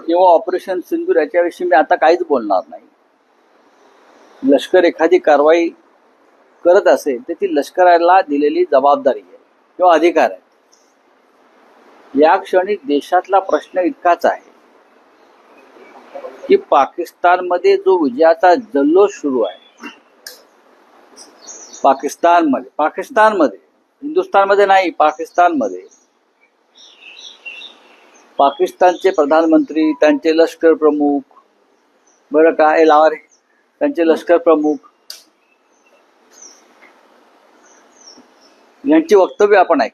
किंवा ऑपरेशन सिंदूर याच्याविषयी मी आता काहीच बोलणार नाही. लष्कर एखादी कारवाई करत असेल तर ती लष्कराला दिलेली जबाबदारी आहे किंवा अधिकार आहे. या क्षणी देशातला प्रश्न इतकाच आहे की पाकिस्तानमध्ये जो विजयाचा जल्लोष सुरू आहे, पाकिस्तानमध्ये हिंदुस्थानमध्ये नाही, पाकिस्तानमध्ये पाकिस्तानचे प्रधानमंत्री, त्यांचे लष्कर प्रमुख, बरं काय लावा रे, त्यांचे लष्कर प्रमुख यांची वक्तव्य आपण ऐक,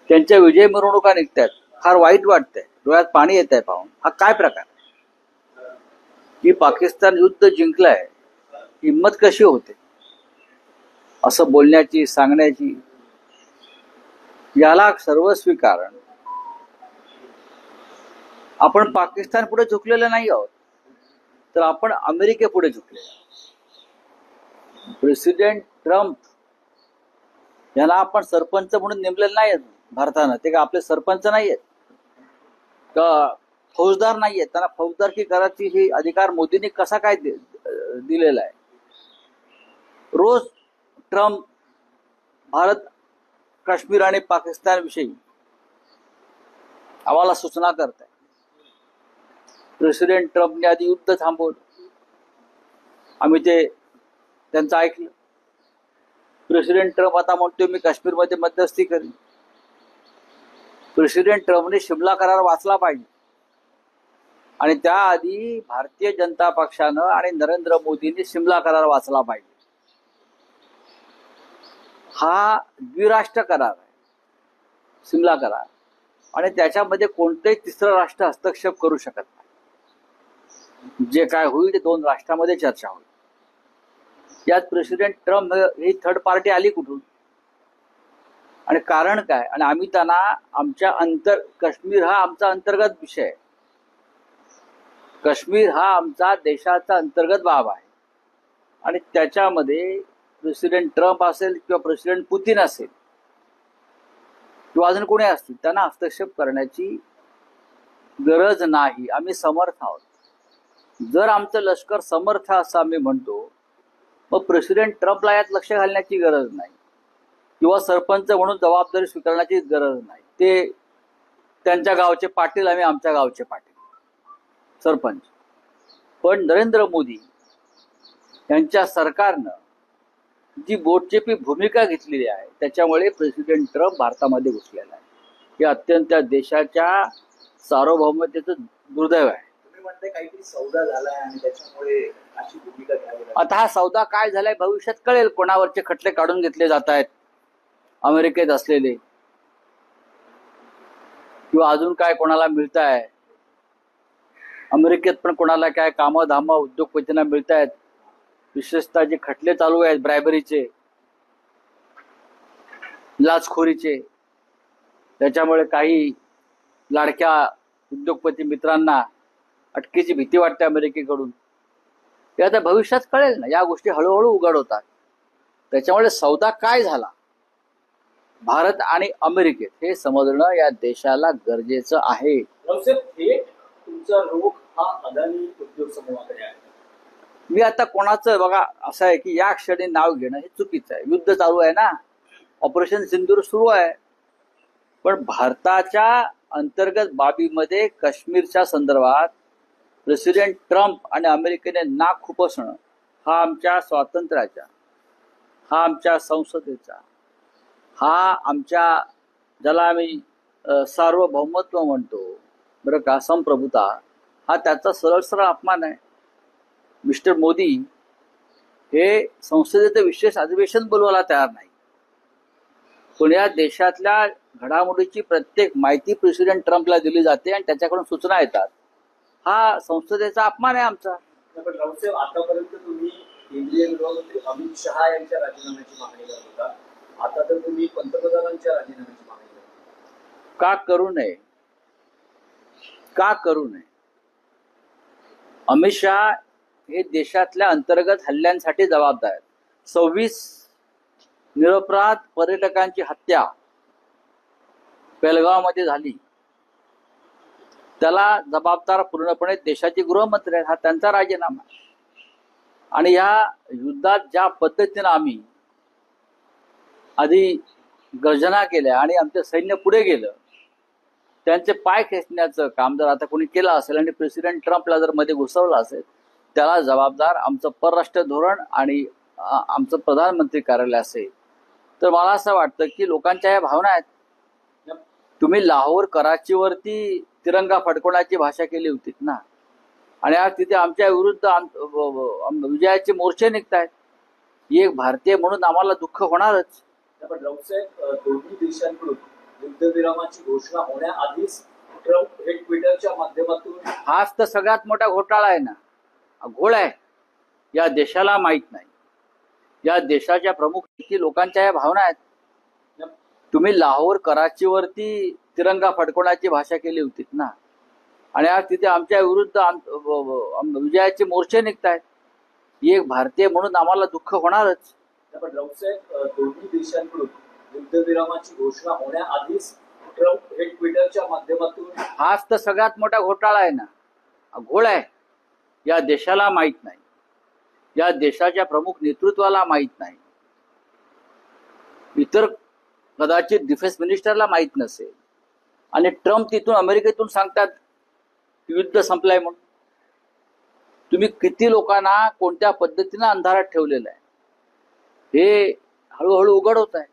त्यांच्या विजय मिरवणुका निघतात, फार वाईट वाटतंय, डोळ्यात पाणी येत आहे पाहून. हा काय प्रकार की पाकिस्तान युद्ध जिंकलाय, हिंमत कशी होते असं बोलण्याची, सांगण्याची? याला सर्वस्वी कारण आपण पाकिस्तान पुढे झुकलेलं नाही आहोत, तर आपण अमेरिकेपुढे झुकलेलो आहोत. प्रेसिडेंट ट्रम्प यांना आपण सरपंच म्हणून नेमलेलं नाही भारतानं. ते का आपले सरपंच नाही आहेत का फौजदार नाही आहेत? त्यांना फौजदारकी करायची ही अधिकार मोदींनी कसा काय दिलेला आहे? रोज ट्रम्प भारत, काश्मीर आणि पाकिस्तान विषयी आम्हाला सूचना करत आहे. प्रेसिडेंट ट्रम्पने आधी युद्ध थांबवलं, आम्ही ते त्यांचं ऐकलं. प्रेसिडेंट ट्रम्प आता म्हणतोय मी काश्मीरमध्ये मध्यस्थी करीन. प्रेसिडेंट ट्रम्पने शिमला करार वाचला पाहिजे आणि त्याआधी भारतीय जनता पक्षानं आणि नरेंद्र मोदींनी शिमला करार वाचला पाहिजे. हा द्विराष्ट्र करार आहे, शिमला करार, आणि त्याच्यामध्ये कोणतेही तिसरं राष्ट्र हस्तक्षेप करू शकत नाही. जे काय होईल ते दोन राष्ट्रांमध्ये चर्चा होईल. यात प्रेसिडेंट ट्रम्प ही थर्ड पार्टी आली कुठून आणि कारण काय? आणि आम्ही त्यांना आमच्या काश्मीर हा आमचा अंतर्गत विषय आहे, काश्मीर हा आमचा देशाचा अंतर्गत बाब आहे आणि त्याच्यामध्ये प्रेसिडेंट ट्रम्प असेल किंवा प्रेसिडेंट पुतीन असेल किंवा अजून कोणी असतील, त्यांना हस्तक्षेप करण्याची गरज नाही. आम्ही समर्थ आहोत. जर आमचं लष्कर समर्थ असं आम्ही म्हणतो, मग प्रेसिडेंट ट्रम्पला यात लक्ष घालण्याची गरज नाही किंवा सरपंच म्हणून जबाबदारी स्वीकारण्याची गरज नाही. ते त्यांच्या गावचे पाटील, आम्ही आमच्या गावचे पाटील, सरपंच. पण नरेंद्र मोदी यांच्या सरकारनं जी बोटचेपी भूमिका घेतलेली आहे त्याच्यामुळे प्रेसिडेंट ट्रम्प भारतामध्ये घुसलेला आहे. हे अत्यंत देशाच्या सार्वभौमतेचं दुर्दैव आहे. काहीतरी सौदा झालाय आणि त्याच्यामुळे अशी भूमिका घ्यावी. आता हा सौदा काय झालाय भविष्यात कळेल. कोणावरचे खटले काढून घेतले जात आहेत, अमेरिकेत असलेले किंवा अजून काय कोणाला मिळत आहे. अमेरिकेत पण कोणाला काय कामं धामं उद्योगपतींना मिळत आहेत. विशेषतः जे खटले चालू आहेत ब्रायबरीचे, लाचखोरीचे, त्याच्यामुळे काही लाडक्या उद्योगपती मित्रांना अटकेची भीती वाटते अमेरिकेकडून. ते आता भविष्यात कळेल ना. या गोष्टी हळूहळू उघड होतात. त्याच्यामुळे सौदा काय झाला भारत आणि अमेरिकेत हे समजणं या देशाला गरजेचं आहे. तुमचा रोख हा अदानी उद्योग समूहाकडे आहे. मी आता कोणाचं बघा असं आहे की या क्षणी नाव घेणं हे चुकीचं आहे. युद्ध चालू आहे ना, ऑपरेशन सिंदूर सुरू आहे. पण भारताच्या अंतर्गत बाबीमध्ये काश्मीरच्या संदर्भात प्रेसिडेंट ट्रम्प आणि अमेरिकेने नाक खुपसणं हा आमच्या स्वातंत्र्याचा, हा आमच्या संसदेचा, हा आमच्या ज्याला आम्ही सार्वभौमत्व म्हणतो बरं का, संप्रभुता, हा त्याचा सरळ सरळ अपमान आहे. मिस्टर मोदी हे संसदेचं विशेष अधिवेशन बोलवायला तयार नाही. पण या देशातल्या घडामोडीची प्रत्येक माहिती प्रेसिडेंट ट्रम्पला दिली जाते आणि त्याच्याकडून सूचना येतात. हा संसदेचा अपमान आहे आमचा. पण राऊतसाहेब, आतापर्यंत तुम्ही केंद्रीय गृहमंत्री अमित शहा यांच्या राजीनाम्याची मागणी करत होता, आता तर तुम्ही पंतप्रधानांच्या राजीनाम्याची मागणी करता. का करू नये? का करू नये? अमित शहा हे देशातल्या अंतर्गत हल्ल्यांसाठी जबाबदार आहेत. 26 निरपराध पर्यटकांची हत्या पेलगावमध्ये झाली. त्याला जबाबदार पूर्णपणे देशाचे गृहमंत्री आहेत. हा त्यांचा राजीनामा आहे. आणि या युद्धात ज्या पद्धतीनं आम्ही आधी गर्जना केल्या आणि आमचं सैन्य पुढे गेलं, त्यांचे पाय खेचण्याचं काम जर आता कोणी केलं असेल आणि प्रेसिडेंट ट्रम्पला जर मध्ये घुसवलं असेल, त्याला जबाबदार आमचं परराष्ट्र धोरण आणि आमचं प्रधानमंत्री कार्यालय असेल. तर मला असं वाटतं की लोकांच्या या भावना आहेत. तुम्ही लाहोर कराचीवरती तिरंगा फडकवण्याची भाषा केली होती ना, आणि आज तिथे आमच्या विरुद्ध विजयाचे मोर्चे निघतायत. एक भारतीय म्हणून आम्हाला दुःख होणारच. पण राऊतसाहेब, दोन्ही देशांकडून युद्धविरामाची घोषणा होण्याआधीच ट्रम्प हे ट्विटरच्या माध्यमातून हाच तर सगळ्यात मोठा घोटाळा आहे ना, घोळ आहे. या देशाला माहित नाही, या देशाच्या प्रमुख लोकांच्या या भावना आहेत. तुम्ही लाहोर कराचीवरती तिरंगा फडकवण्याची भाषा केली होती ना, आणि आज तिथे आमच्या विरुद्ध विजयाचे मोर्चे निघतायत. एक भारतीय म्हणून आम्हाला दुःख होणारच. पण राऊतसाहेब, दोन्ही देशांकडून युद्धविरामाची घोषणा होण्याआधीच ट्रम्प हे ट्विटरच्या माध्यमातून हाच तर सगळ्यात मोठा घोटाळा आहे ना, घोळ आहे. या देशाला माहित नाही, या देशाच्या प्रमुख नेतृत्वाला माहित नाही, इतर कदाचित डिफेन्स मिनिस्टरला माहित नसेल, आणि ट्रम्प तिथून अमेरिकेतून सांगतात युद्ध संपलंय म्हणून. तुम्ही किती लोकांना कोणत्या पद्धतीनं अंधारात ठेवलेलं आहे हे हळूहळू उघड होत आहे.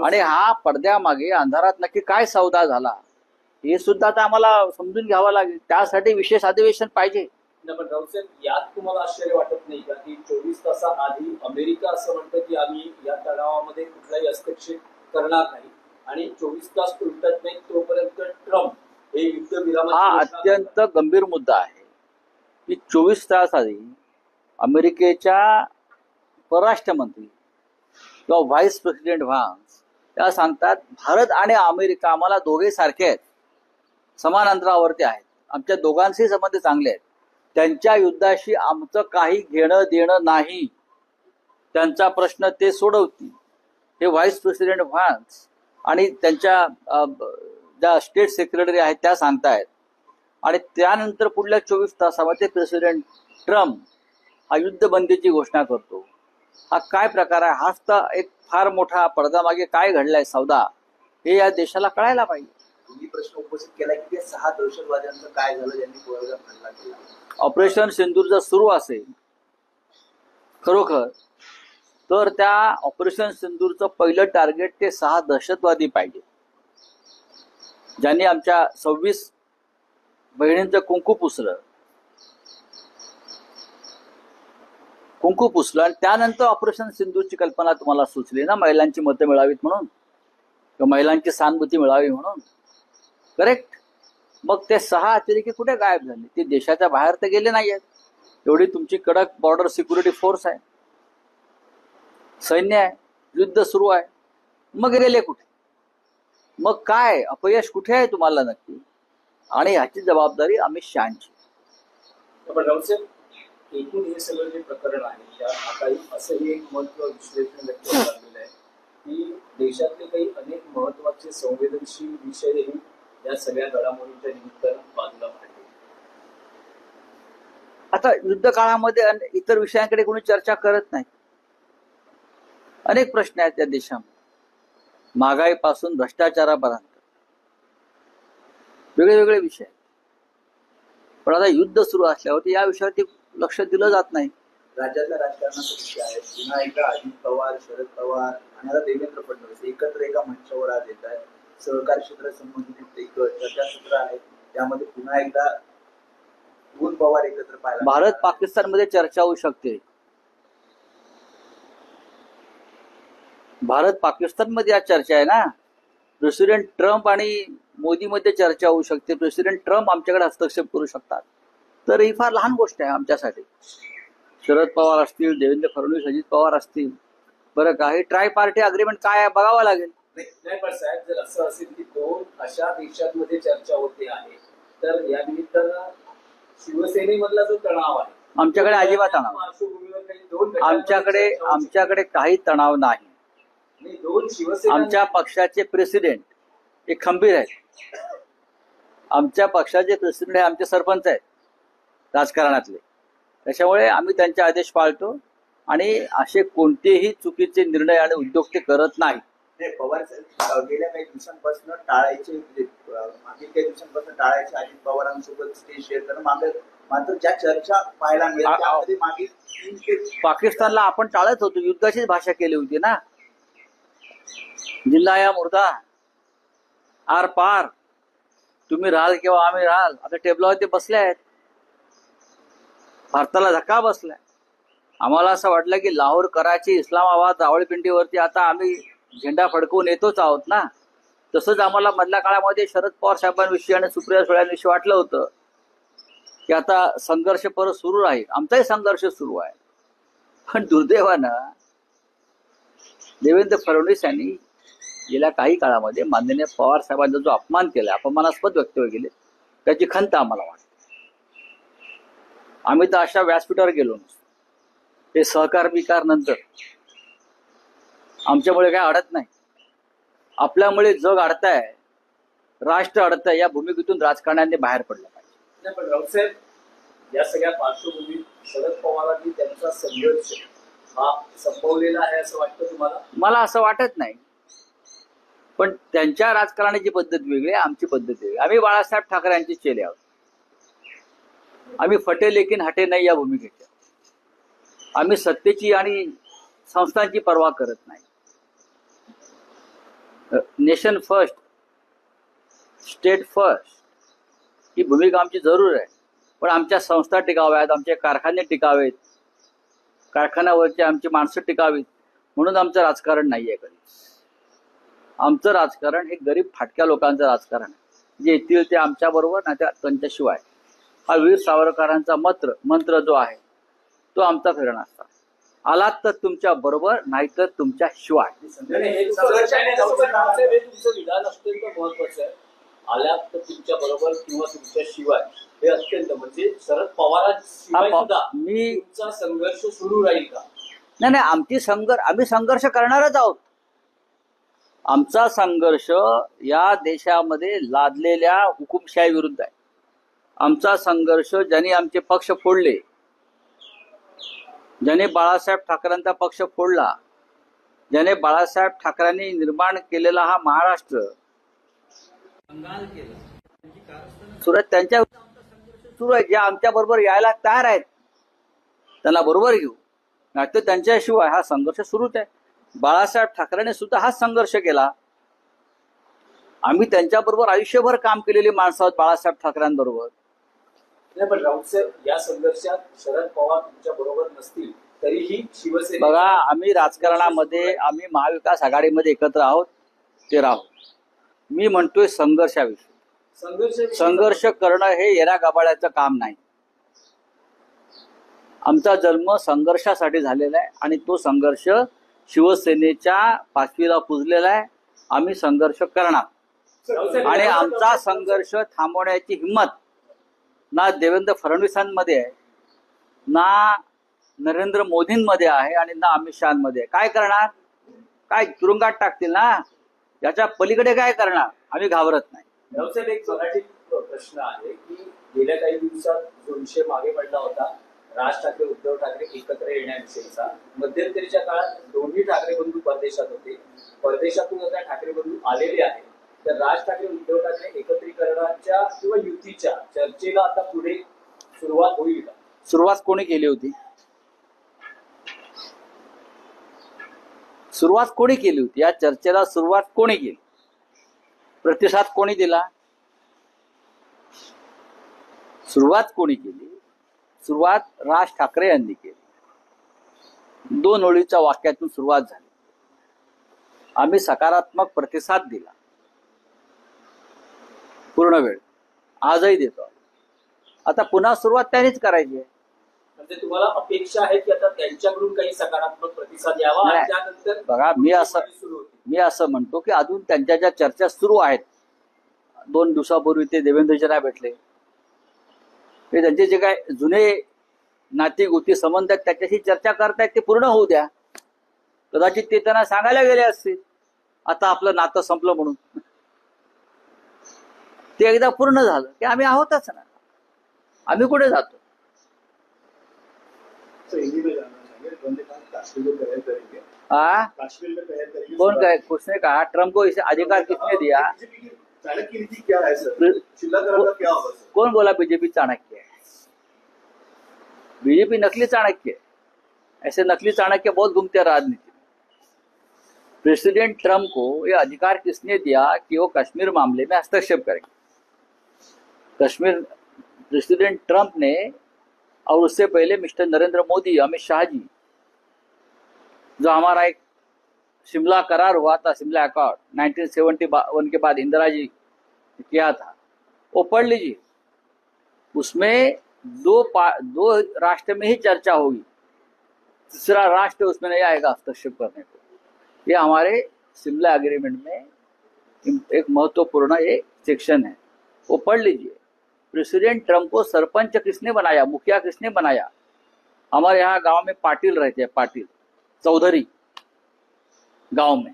आणि हा पडद्यामागे अंधारात नक्की काय सौदा झाला हे सुद्धा आता आम्हाला समजून घ्यावं लागेल. त्यासाठी विशेष अधिवेशन पाहिजे. पण राऊतसाहेब, यात तुम्हाला आश्चर्य वाटत नाही का की 24 तासाआधी अमेरिका असं म्हणतं की आम्ही या तणावामध्ये कुठलाही हस्तक्षेप करणार नाही, आणि 24 तास उलटत नाही तोपर्यंत ट्रम्प हे युद्धविराम. हा अत्यंत गंभीर मुद्दा आहे की 24 तास आधी अमेरिकेच्या परराष्ट्र मंत्री किंवा व्हाईस प्रेसिडेंट व्हान्स त्या सांगतात भारत आणि अमेरिका आम्हाला दोघे सारखे आहेत, समान अंतरावरती आहेत, आमच्या दोघांचे संबंध चांगले आहेत, त्यांच्या युद्धाशी आमचं काही घेणं देणं नाही, त्यांचा प्रश्न ते सोडवतील. हे व्हाईस प्रेसिडेंट व्हान्स आणि त्यांच्या ज्या स्टेट सेक्रेटरी आहेत त्या सांगतायत. आणि त्यानंतर पुढल्या 24 तासामध्ये प्रेसिडेंट ट्रम्प हा युद्धबंदीची घोषणा करतो. हा काय प्रकार आहे? हाच तर एक फार मोठा पडद्यामागे काय घडलाय सौदा हे या देशाला कळायला पाहिजे. तुम्ही प्रश्न उपस्थित केला की ते 6 दहशतवाद्यांचं काय झालं ज्यांनी कोळगाव हल्ला केला. ऑपरेशन सिंदूर जर सुरू असेल खरोखर, तर त्या ऑपरेशन सिंदूरचं पहिलं टार्गेट ते 6 दहशतवादी पाहिजे ज्यांनी आमच्या 26 बहिणींचं कुंकू पुसलं, आणि त्यानंतर ऑपरेशन सिंदूरची कल्पना तुम्हाला सुचली ना, महिलांची मतं मिळावीत म्हणून किंवा महिलांची सहानुभूती मिळावी म्हणून. करेक्ट. मग ते 6 अतिरेकी कुठे गायब झाले? ते देशाच्या बाहेर तर गेले नाही आहेत. एवढी तुमची कडक बॉर्डर सिक्युरिटी फोर्स आहे, सैन्य आहे, युद्ध सुरू आहे, मग गेले कुठे? मग काय अपयश कुठे आहे तुम्हाला नक्की? आणि ह्याची जबाबदारी अमित शहाची. पण राऊतसाहेब, एकूण हे सगळं जे प्रकरण आहे त्यात आता असंही एक महत्व विश्लेषण व्यक्त झालेलं आहे की देशातले काही अनेक महत्वाचे संवेदनशील विषयही या सगळ्या घडामोडींच्या निमित्तानं बाजूला मांडले. आता युद्ध काळामध्ये इतर विषयांकडे कोणी चर्चा करत नाही. अनेक प्रश्न आहेत या देशामध्ये, महागाईपासून भ्रष्टाचारापर्यंत वेगळे विषय. पण आता युद्ध सुरू असल्यावर या विषयावरती लक्ष दिलं जात नाही. राज्यातल्या राजकारणाचा विषय आहे. पुन्हा एकदा अजित पवार, शरद पवार आणि आता देवेंद्र फडणवीस एकत्र एका मंचावर आज येत आहेत. सहकार क्षेत्र संबंधित एक चर्चासत्र आहे, त्यामध्ये पुन्हा एकदा 2 पवार एकत्र पाहायला. भारत पाकिस्तानमध्ये चर्चा होऊ शकते. भारत पाकिस्तानमध्ये आज चर्चा आहे ना. प्रेसिडेंट ट्रम्प आणि मोदीमध्ये चर्चा होऊ शकते. प्रेसिडेंट ट्रम्प आमच्याकडे हस्तक्षेप करू शकतात. तर ही फार लहान गोष्ट आहे आमच्यासाठी. शरद पवार असतील, देवेंद्र फडणवीस, अजित पवार असतील, बरं काही ट्राय पार्टी अग्रीमेंट काय आहे बघावं लागेल. नाही, पण साहेब, जर असं असेल की 2 अशा देशांमध्ये चर्चा होते आहे, तर या निमित्तानं शिवसेनेमधला जो तणाव आहे आमच्याकडे अजिबात तणाव, आमच्याकडे काही तणाव नाही. 2 शिवसेना आमच्या पक्षाचे प्रेसिडेंट हे खंबीर आहेत. आमच्या पक्षाचे प्रेसिडेंट हे आमचे सरपंच आहेत राजकारणातले, त्याच्यामुळे आम्ही त्यांचे आदेश पाळतो आणि असे कोणतेही चुकीचे निर्णय आणि उद्योग ते करत नाही. नाही, पवार साहेब गेल्या काही दिवसांपासून टाळायचे, मागील काही दिवसांपासून टाळायचे अजित पवारांसोबत स्टेज शेअर करणं. मात्र ज्या चर्चा पाहायला मिळाल्या त्यामध्ये मागील 3 ते पाकिस्तानला आपण टाळत होतो, युद्धाचीच भाषा केली होती ना. जिंदा या मुर्दा, आर पार, तुम्ही राहाल किंवा आम्ही राहाल. आता टेबलावर ते बसले आहेत, भारताला धक्का बसलाय. आम्हाला असं वाटलं की लाहोर, कराची, इस्लामाबाद, रावळपिंडीवरती आता आम्ही झेंडा फडकवून येतोच आहोत ना. तसंच आम्हाला मधल्या काळामध्ये शरद पवार साहेबांविषयी आणि सुप्रिया सुळ्यांविषयी वाटलं होतं की आता संघर्ष परत सुरू राहील. आमचाही संघर्ष सुरू आहे. पण दुर्दैवानं देवेंद्र फडणवीस यांनी गेल्या काही काळामध्ये माननीय पवार साहेबांचा जो अपमान केला, अपमानास्पद वक्तव्य केले, त्याची खंत आम्हाला वाटते. आम्ही तर अशा व्यासपीठावर गेलो नसतो. हे सहकार विकार नंतर आमच्यामुळे काय अडत नाही. आपल्यामुळे जग अडताय, राष्ट्र अडताय, या भूमिकेतून राजकारण्यांनी बाहेर पडलं पाहिजे. पण राऊतसाहेब, या सगळ्या पार्श्वभूमीत शरद पवारांनी त्यांचा संघर्ष हा संपवलेला आहे असं वाटतं तुम्हाला? मला असं वाटत नाही. पण त्यांच्या राजकारणाची पद्धत वेगळी आहे, आमची पद्धत वेगळी. आम्ही बाळासाहेब ठाकरे यांचे चेले आहोत. आम्ही फटे लेकिन हटे नाही या भूमिकेचे. आम्ही सत्तेची आणि संस्थांची पर्वा करत नाही. नेशन फर्स्ट, स्टेट फर्स्ट ही भूमिका आमची जरूर आहे. पण आमच्या संस्था टिकाव्यात, आमचे कारखाने टिकावेत, कारखान्यावरची आमची माणसं टिकावीत, म्हणून आमचं राजकारण नाहीये कधी. आमचं राजकारण हे गरीब फाटक्या लोकांचं राजकारण आहे, जे येतील ते आमच्या बरोबर, नाही त्या त्यांच्याशिवाय. हा वीर सावरकरांचा मंत्र जो आहे तो आमचा फिरणा असता. आलात तर तुमच्या बरोबर, नाहीतर तुमच्या शिवाय. हे तुमचं विधान अत्यंत महत्वाचं आहे. आल्यात तर तुमच्या बरोबर किंवा तुमच्या शिवाय, हे अत्यंत, म्हणजे शरद पवारांशिवाय सुद्धा तुमचा संघर्ष सुरू राहील का? नाही, आम्ही संघर्ष करणारच आहोत. आमचा संघर्ष या देशामध्ये लादलेल्या हुकुमशाही विरुद्ध आहे. आमचा संघर्ष ज्यांनी आमचे पक्ष फोडले, ज्याने बाळासाहेब ठाकरेंचा पक्ष फोडला, ज्याने बाळासाहेब ठाकरेंनी निर्माण केलेला हा महाराष्ट्र सुरत, त्यांच्या सुरू आहे. जे आमच्या बरोबर यायला तयार आहेत त्यांना बरोबर घेऊ, नाहीतर त्यांच्याशिवाय हा संघर्ष सुरूच आहे. बाळासाहेब ठाकरेंनी सुद्धा हाच संघर्ष केला. आम्ही त्यांच्याबरोबर आयुष्यभर काम केलेली माणसं आहोत बाळासाहेब ठाकरेंबरोबर. नाही, पण राऊतसाहेब, या संघर्षात शरद पवार तुमच्या बरोबर नसतील तरीही शिवसेना, बघा, आम्ही राजकारणामध्ये, आम्ही महाविकास आघाडीमध्ये एकत्र आहोत, ते राहू. मी म्हणतोय संघर्षाविषयी. संघर्ष करणं हे येरा गबाळ्याचं काम नाही. आमचा जन्म संघर्षासाठी झालेला आहे आणि तो संघर्ष शिवसेनेच्या पाचवीला पुजलेला आहे. आम्ही संघर्ष करणार आणि आमचा संघर्ष थांबवण्याची हिंमत ना देवेंद्र फडणवीसांमध्ये आहे, ना नरेंद्र मोदींमध्ये आहे आणि ना अमित शहामध्ये आहे. काय करणार? काय तुरुंगात टाकतील ना, याच्या पलीकडे काय करणार? आम्ही घाबरत नाही. राऊतसाहेब, एक मराठी प्रश्न आहे की गेल्या काही दिवसात जो विषय मागे पडला होता, राज ठाकरे उद्धव ठाकरे एकत्र येण्याविषयीचा, मध्यंतरीच्या काळात दोन्ही ठाकरे बंधू परदेशात होते. परदेशातून आता ठाकरे बंधू आलेले आहेत. तर राज ठाकरे उद्धव ठाकरे एकत्रीकरणाच्या किंवा युतीच्या चर्चेला आता पुढे सुरुवात होईल का? सुरुवात कोणी केली होती? सुरुवात कोणी केली होती? या चर्चेला सुरुवात कोणी केली? प्रतिसाद कोणी दिला? सुरुवात कोणी केली? सुरुवात राज ठाकरे यांनी केली. 2 ओळीच्या वाक्यातून सुरुवात झाली. आम्ही सकारात्मक प्रतिसाद दिला पूर्ण वेळ, आजही देतो. आता पुन्हा सुरुवात त्यांनीच करायची आहे. म्हणजे तुम्हाला अपेक्षा आहे की आता त्यांच्याकडून काही सकारात्मक प्रतिसाद यावा आणि त्यानंतर बघा, मी असं म्हणतो की अजून त्यांच्या ज्या चर्चा सुरू आहेत, 2 दिवसापूर्वी ते देवेंद्रजींना भेटले, ते त्यांचे जे काय जुने नाती गोती संबंध आहेत त्याच्याशी चर्चा करतायत, ते पूर्ण होऊ द्या. कदाचित ते त्यांना सांगायला गेले असतील आता आपलं नातं संपलं म्हणून. ते एकदा पूर्ण झालं की आम्ही आहोतच ना, आम्ही कुठे जातो. सर हिंदी में जानना चाहेंगे, उन्होंने कहा काश्मीर में पहल करेंगे, हाँ, काश्मीर में पहल करेंगे. कौन कहे, उसने कहा ट्रम्प को इसे अधिकार किसने दिया? बीजेपी की चाणक्य नीति क्या है सर? शिलाग्राम का क्या होगा सर? कौन बोला बीजेपी चाणक्य है? बीजेपी नकली चाणक्य है. ऐसे नकली चाणक्य बहुत घूमते हैं राजनीति में. प्रेसिडेंट ट्रम्प को यह अधिकार किसने दिया कि वो कश्मीर मामले में हस्तक्षेप करेंगे? कश्मीर प्रेसिडेंट ट्रम्प ने और उससे पहले मिस्टर नरेंद्र मोदी, अमित शाह जी, जो हमारा एक शिमला करार हुआ था, शिमला अकॉर्ड 1971 के बाद इंदिरा जी ने किया था, वो पढ़ लीजिए. उसमें दो राष्ट्र में ही चर्चा होगी, तीसरा राष्ट्र उसमें नहीं आएगा हस्तक्षेप करने को. ये हमारे शिमला एग्रीमेंट में एक महत्वपूर्ण एक सेक्शन है, वो पढ़ लीजिए. प्रेसिडेंट ट्रम्प को सरपंच किसने बनाया, मुखिया किसने बनाया? हमारे यहाँ गांव में पाटिल रहते हैं, पाटिल चौधरी गांव में.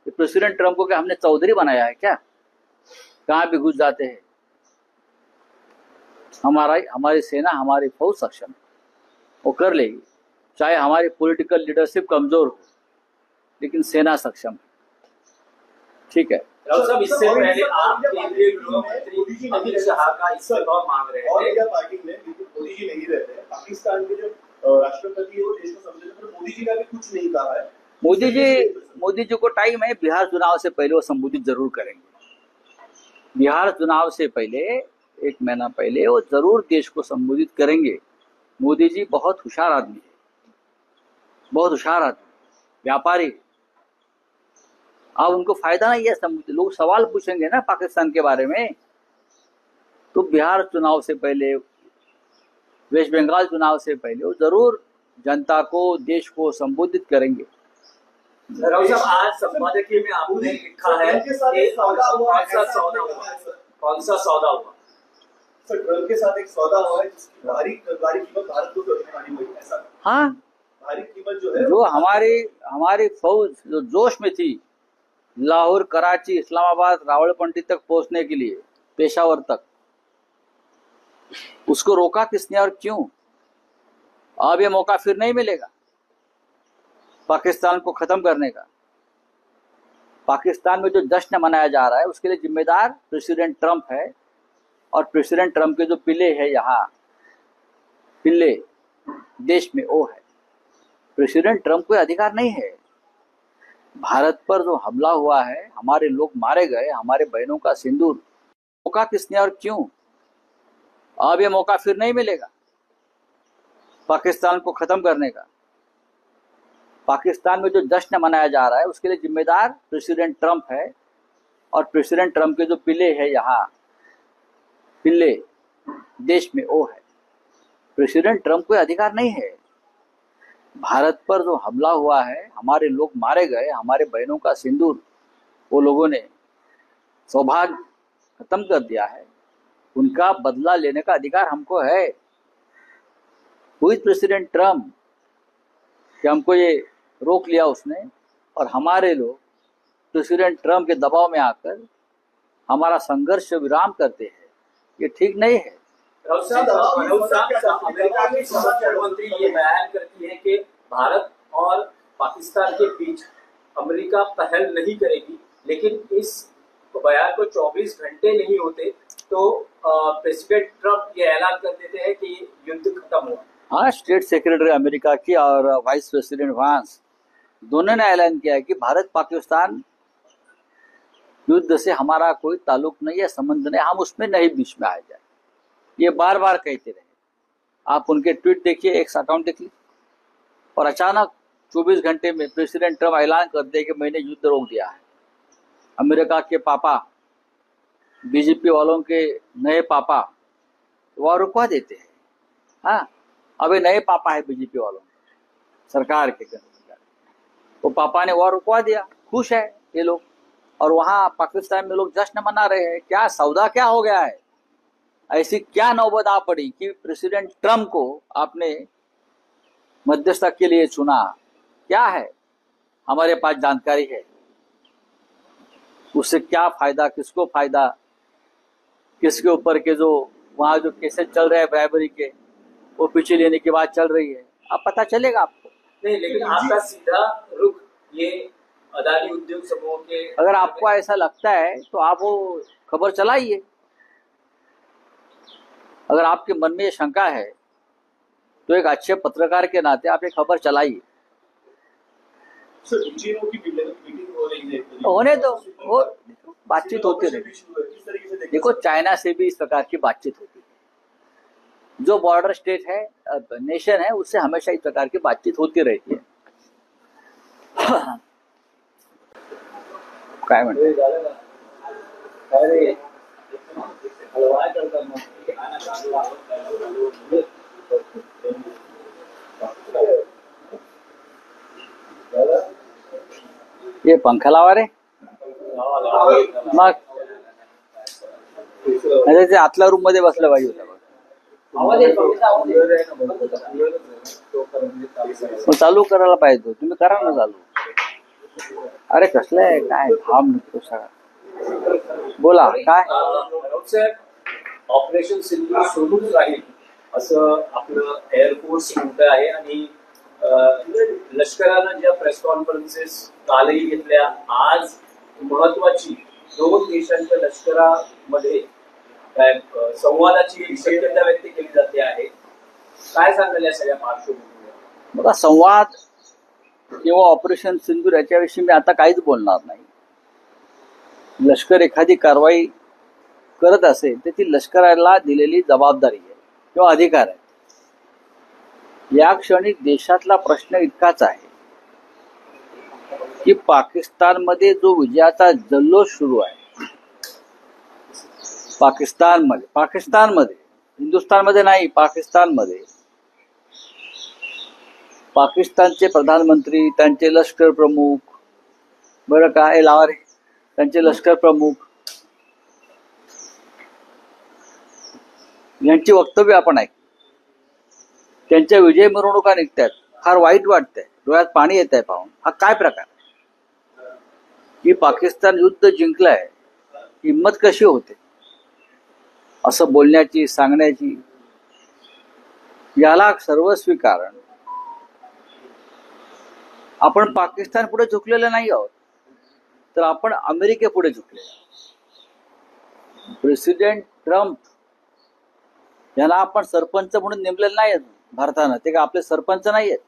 ये प्रेसिडेंट ट्रम्प को क्या हमने चौधरी बनाया है क्या? कहाँ भी घुस जाते हैं. हमारी सेना, हमारी फौज सक्षम है, वो कर लेगी. चाहे हमारी पॉलिटिकल लीडरशिप कमजोर हो, लेकिन सेना सक्षम है. ठीक है. राहुल साहब, इससे पहले आप केंद्रीय गृह मंत्री अमित शाह का इस्तीफा मांग रहे और थे. इंडिया पार्टी में मोदी जी नहीं रहते हैं, पाकिस्तान के जो राष्ट्रपति है वो देश को संबोधित पर मोदी जी ने अभी कुछ नहीं कहा है. मोदी जी को टाइम है. बिहार चुनाव से पहले वो संबोधित जरूर करेंगे. बिहार चुनाव से पहले 1 महीना पहले वो जरूर देश को संबोधित करेंगे. मोदी जी बहुत होशियार आदमी है, बहुत होशियार आदमी, व्यापारी. अब उनको फायदा नहीं है संबोधित. लोग सवाल पूछेंगे ना पाकिस्तान के बारे में, तो बिहार चुनाव से पहले, वेस्ट बंगाल चुनाव से पहले वो जरूर जनता को, देश को संबोधित करेंगे. राहुल साहब, आज संपादकीय में आपने लिखा है कि कौन सा सौदा हुआ? सर ट्रम्प के साथ एक सौदा हुआ है जिसकी भारी कीमत भारत को करने वाली हुई है. ऐसा हाँ, भारी कीमत जो है, जो हमारी फौज जो जोश में थी, लाहौर, कराची, इस्लामाबाद, रावलपिंडी तक पहुंचने के लिए, पेशावर तक, उसको रोका किसने और क्यों? अब ये मौका फिर नहीं मिलेगा पाकिस्तान को खत्म करने का. पाकिस्तान में जो जश्न मनाया जा रहा है उसके लिए जिम्मेदार प्रेसिडेंट ट्रम्प है. और प्रेसिडेंट ट्रम्प के जो पिल्ले है, यहाँ पिल्ले देश में, वो है. प्रेसिडेंट ट्रम्प को अधिकार नहीं है. भारत पर जो हमला हुआ है, हमारे लोग मारे गए, हमारे बहनों का सिंदूर, मौका किसने और क्यों? अब ये मौका फिर नहीं मिलेगा पाकिस्तान को खत्म करने का. पाकिस्तान में जो जश्न मनाया जा रहा है उसके लिए जिम्मेदार प्रेसिडेंट ट्रम्प है. और प्रेसिडेंट ट्रम्प के जो पिल्ले है, यहाँ पिल्ले देश में, वो है. प्रेसिडेंट ट्रम्प को अधिकार नहीं है. भारत पर जो हमला हुआ है, हमारे लोग मारे गए, हमारे बहनों का सिंदूर, वो लोगों ने सौभाग्य खत्म कर दिया है. उनका बदला लेने का अधिकार हमको है. हुई प्रेसिडेंट ट्रम्प कि हमको ये रोक लिया उसने, और हमारे लोग प्रेसिडेंट ट्रम्प के दबाव में आकर हमारा संघर्ष विराम करते हैं. ये ठीक नहीं है. राहुल साहब, अमेरिका की संरक्षण मंत्री ये बयान करती है कि भारत और पाकिस्तान के बीच अमेरिका पहल नहीं करेगी, लेकिन इस बयान को 24 घंटे नहीं होते तो प्रेसिडेंट ट्रम्प ये ऐलान कर देते हैं कि युद्ध खत्म हुआ. हाँ, स्टेट सेक्रेटरी अमेरिका की और वाइस प्रेसिडेंट वांस दोनों ने ऐलान किया है कि भारत पाकिस्तान युद्ध से हमारा कोई ताल्लुक नहीं है, संबंध नहीं, हम उसमें नहीं बीच में आ जाए. ये बार बार कहते रहे. आप उनके ट्वीट देखिए, एक्स अकाउंट देखिए, और अचानक 24 घंटे में प्रेसिडेंट ट्रम्प ऐलान कर दे कि मैंने युद्ध रोक दिया है. अमेरिका के पापा, बीजेपी वालों के नए पापा वह रुकवा देते हैं. हाँ, अभी नए पापा है बीजेपी वालों सरकार के, वो पापा ने वह रुकवा दिया. खुश है ये लोग, और वहाँ पाकिस्तान में लोग जश्न मना रहे हैं. क्या सौदा क्या हो गया है? ऐसी क्या नौबत आ पड़ी कि प्रेसिडेंट ट्रम्प को आपने मध्यस्थता के लिए चुना? क्या है? हमारे पास जानकारी है. उससे क्या फायदा, किसको फायदा, किसके ऊपर के जो वहाँ जो केसेस चल रहे हैं ब्राइबरी के, वो पीछे लेने की बात चल रही है, अब पता चलेगा आपको। नहीं, लेकिन आपका सीधा रुख ये अदानी उद्योग समूह के, अगर आपको ऐसा लगता है तो आप वो खबर चलाइए। अगर आपके मन में ये शंका है तो एक अच्छे पत्रकार के नाते आप ये खबर चलाइए। सर, इन चीनों की मीटिंग हो रही है, होने दो, वो बातचीत होती रही। किस तरीके से देखो, चाइना से भी इस प्रकार की बातचीत होती है। जो बॉर्डर स्टेट है, नेशन है, उससे हमेशा इस प्रकार की बातचीत होती रहती है। काय म्हणते? ये पंखा लावा रे मग, अरे ते आतल्या रूम मध्ये बसलं पाहिजे होतं बघ. मग चालू करायला पाहिजे, तुम्ही करा ना चालू. अरे कसलं आहे, काय घाम निघतो सगळा. बोला काय. ऑपरेशन सिंधू सुरूच राहील असं आपलं एअरफोर्स म्हणत आहे. आणि लष्करानं ज्या प्रेस कॉन्फरन्सेस कालही घेतल्या, आज महत्वाची दोन देशांच्या लष्करामध्ये संवादाची शक्यता व्यक्त केली जाते आहे. काय सांगाल या सगळ्या पार्श्वभूमीवर? बघा, संवाद किंवा ऑपरेशन सिंधूर याच्याविषयी मी आता काहीच बोलणार नाही. लष्कर एखादी कारवाई करत असेल तर ती लष्कराला दिलेली जबाबदारी आहे किंवा अधिकार आहे. या क्षणी देशातला प्रश्न इतकाच आहे की पाकिस्तानमध्ये जो विजयाचा जल्लोष सुरू आहे, पाकिस्तानमध्ये हिंदुस्थानमध्ये नाही, पाकिस्तानमध्ये पाकिस्तानचे प्रधानमंत्री, त्यांचे लष्कर प्रमुख, बरं काय लावा रे, त्यांचे लष्कर प्रमुख यांची वक्तव्य आपण ऐक, त्यांच्या विजय मिरवणुका निघतात, फार वाईट वाटतंय, डोळ्यात पाणी येत आहे पाहून. हा काय प्रकार की पाकिस्तान युद्ध जिंकलाय, हिंमत कशी होते असं बोलण्याची, सांगण्याची. याला सर्वस्वी कारण आपण पाकिस्तान पुढे झुकलेलं नाही आहोत, तर आपण अमेरिकेपुढे झुकलेलो आहोत. प्रेसिडेंट ट्रम्प यांना आपण सरपंच म्हणून नेमलेलं नाही भारतानं. ते का आपले सरपंच नाही आहेत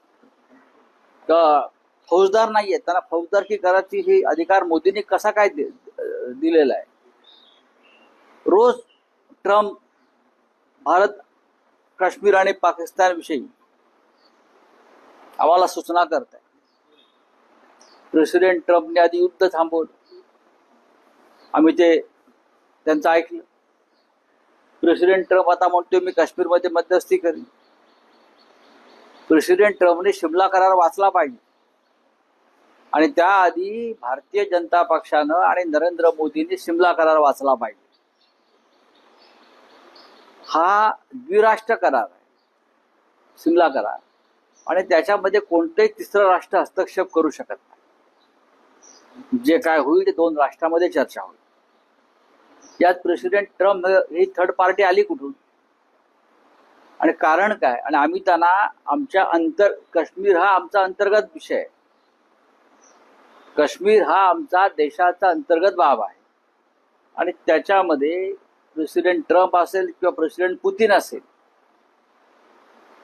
का फौजदार नाही आहेत, त्यांना फौजदारकी करायची ही अधिकार मोदींनी कसा काय दिलेला आहे. रोज ट्रम्प भारत, काश्मीर आणि पाकिस्तान विषयी आम्हाला सूचना करत आहे. प्रेसिडेंट ट्रम्पने आधी युद्ध थांबवलं, आम्ही ते त्यांचं ऐकलं. प्रेसिडेंट ट्रम्प आता म्हणतोय मी काश्मीरमध्ये मध्यस्थी करीन. प्रेसिडेंट ट्रम्पने शिमला करार वाचला पाहिजे आणि त्याआधी भारतीय जनता पक्षानं आणि नरेंद्र मोदींनी शिमला करार वाचला पाहिजे. हा द्विराष्ट्र करार आहे, शिमला करार, आणि त्याच्यामध्ये कोणतेही तिसरं राष्ट्र हस्तक्षेप करू शकत नाही. जे काय होईल ते दोन राष्ट्रांमध्ये चर्चा होईल. यात प्रेसिडेंट ट्रम्प ही थर्ड पार्टी आली कुठून आणि कारण काय. आणि आम्ही त्यांना आमच्या काश्मीर हा आमचा अंतर्गत विषय आहे, काश्मीर हा आमचा देशाचा अंतर्गत बाब आहे आणि त्याच्यामध्ये प्रेसिडेंट ट्रम्प असेल किंवा प्रेसिडेंट पुतीन असेल